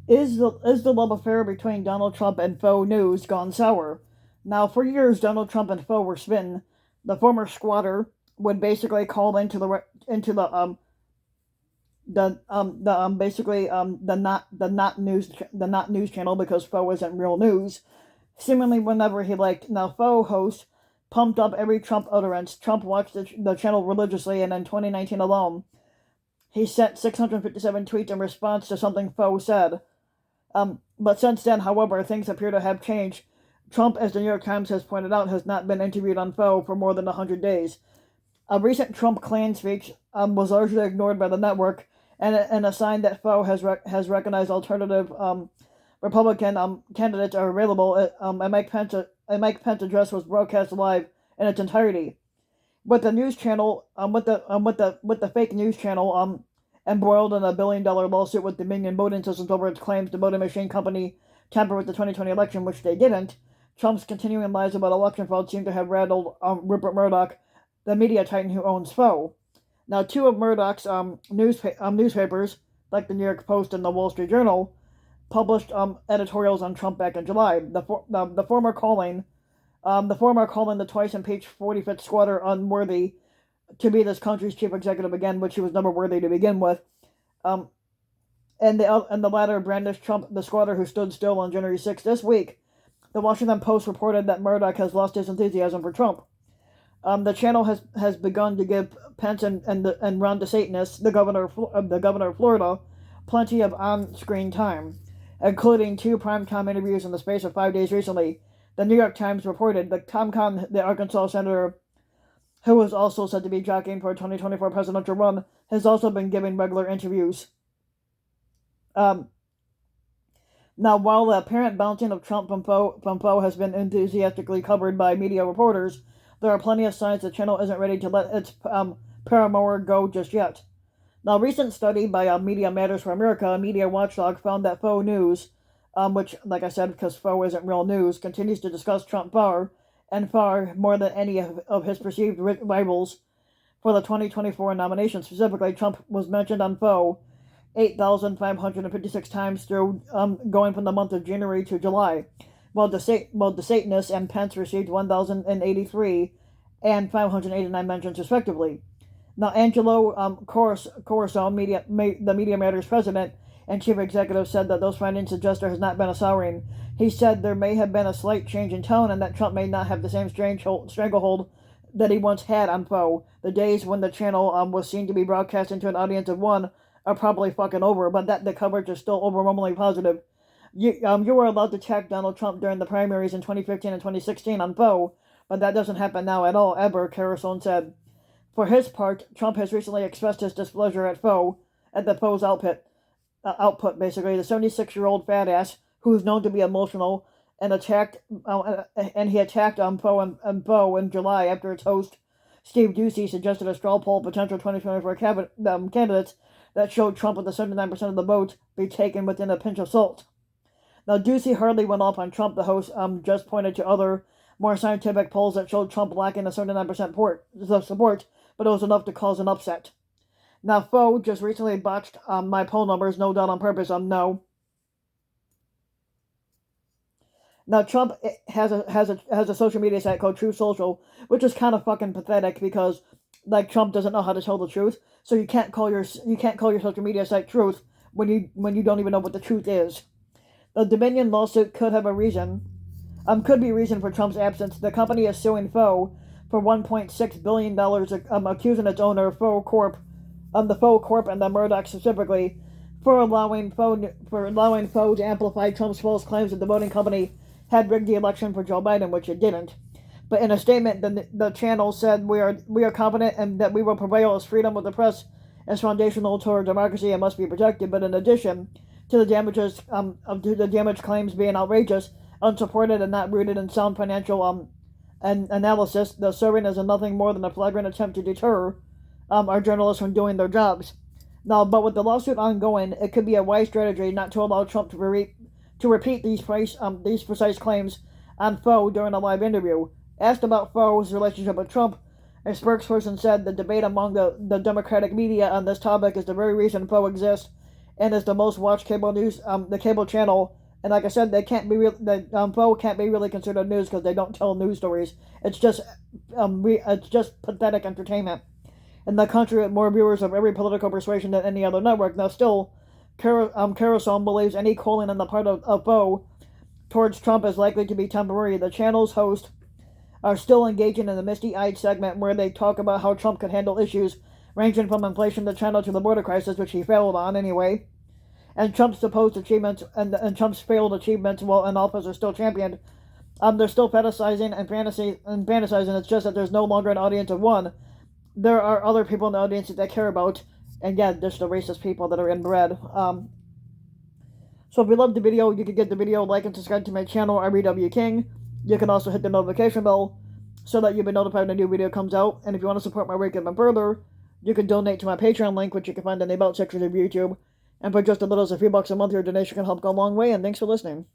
Is the love affair between Donald Trump and faux news gone sour? Now, for years, Donald Trump and faux were smitten. The former squatter would basically call into the basically the not news channel because faux isn't real news. Seemingly whenever he liked. Now, faux host pumped up every Trump utterance. Trump watched the channel religiously, and in 2019 alone, he sent 657 tweets in response to something faux said. But since then, however, things appear to have changed. Trump, as the New York Times has pointed out, has not been interviewed on faux for more than 100 days. A recent Trump Klan speech was largely ignored by the network, and a sign that faux has recognized alternative Republican candidates are available. A Mike Pence address was broadcast live in its entirety. But the news channel, with the fake news channel, embroiled in a $1 billion lawsuit with Dominion Voting Systems over its claims the voting machine company tampered with the 2020 election, which they didn't. Trump's continuing lies about election fraud seem to have rattled Rupert Murdoch, the media titan who owns faux. Now, two of Murdoch's newspapers, like the New York Post and the Wall Street Journal, published editorials on Trump back in July. The former calling the twice impeached 45th squatter unworthy to be this country's chief executive again, which he was never worthy to begin with. Um, and the latter brandished Trump, the squatter who stood still on January 6th. This week, the Washington Post reported that Murdoch has lost his enthusiasm for Trump. The channel has begun to give Pence and Ron DeSantis, the governor of Florida, plenty of on-screen time, including two primetime interviews in the space of 5 days recently. The New York Times reported that Tom Cotton, the Arkansas senator, who is also said to be jockeying for a 2024 presidential run, has also been giving regular interviews. Um, Now, while the apparent bouncing of Trump from faux has been enthusiastically covered by media reporters, there are plenty of signs the channel isn't ready to let its paramour go just yet. Now, a recent study by Media Matters for America, a media watchdog, found that faux news, which, like I said, because faux isn't real news, continues to discuss Trump far more than any of his perceived rivals for the 2024 nomination. Specifically, Trump was mentioned on faux 8,556 times through going from the month of January to July, while DeSantis and Pence received 1,083 and 589 mentions respectively. Now, Angelo Corso, the Media Matters president and chief executive, said that those findings suggest there has not been a souring. He said there may have been a slight change in tone and that Trump may not have the same stranglehold that he once had on faux. The days when the channel was seen to be broadcasting to an audience of one are probably fucking over, but that the coverage is still overwhelmingly positive. You were allowed to check Donald Trump during the primaries in 2015 and 2016 on faux, but that doesn't happen now at all, ever, Carosone said. For his part, Trump has recently expressed his displeasure at the faux output, basically. The 76-year-old fat ass, who's known to be emotional, and he attacked faux in July after its host, Steve Doocy, suggested a straw poll of potential 2024 candidates that showed Trump with the 79% of the vote be taken within a pinch of salt. Now, Ducey hardly went off on Trump. The host just pointed to other, more scientific polls that showed Trump lacking a 79% support, but it was enough to cause an upset. Now, faux just recently botched my poll numbers, no doubt on purpose. No. Now, Trump has a social media site called Truth Social, which is kind of fucking pathetic because, like, Trump doesn't know how to tell the truth, so you can't call your social media site Truth when you don't even know what the truth is. The Dominion lawsuit could be a reason for Trump's absence. The company is suing faux for $1.6 billion, accusing its owner, Faux Corp, the Faux Corp and the Murdoch specifically, for allowing faux to amplify Trump's false claims that the voting company had rigged the election for Joe Biden, which it didn't. But in a statement, the channel said, we are confident and that we will prevail as freedom of the press is foundational to our democracy and must be protected. But in addition to the damage claims being outrageous, unsupported, and not rooted in sound financial analysis, the serving is nothing more than a flagrant attempt to deter our journalists from doing their jobs. Now, but with the lawsuit ongoing, it could be a wise strategy not to allow Trump to repeat these precise claims on faux during a live interview. Asked about faux' relationship with Trump, a spokesperson said the debate among the Democratic media on this topic is the very reason faux exists and is the most watched cable news, the cable channel. And like I said, they can't be faux can't be really considered news because they don't tell news stories. It's just it's just pathetic entertainment. In the country with more viewers of every political persuasion than any other network. Now, still, Carousel believes any calling on the part of faux towards Trump is likely to be temporary. The channel's hosts are still engaging in the misty-eyed segment where they talk about how Trump could handle issues ranging from inflation to China to the border crisis, which he failed on anyway. And Trump's supposed achievements and Trump's failed achievements while in office are still championed. They're still fantasizing and fantasizing. It's just that there's no longer an audience of one. There are other people in the audience that they care about, and yeah, there's the racist people that are inbred. So if you loved the video, you can give the video a like and subscribe to my channel, RBW King. You can also hit the notification bell so that you'll be notified when a new video comes out. And if you want to support my work even further, you can donate to my Patreon link, which you can find in the About section of YouTube. And for just as little as a few bucks a month, your donation can help go a long way, and thanks for listening.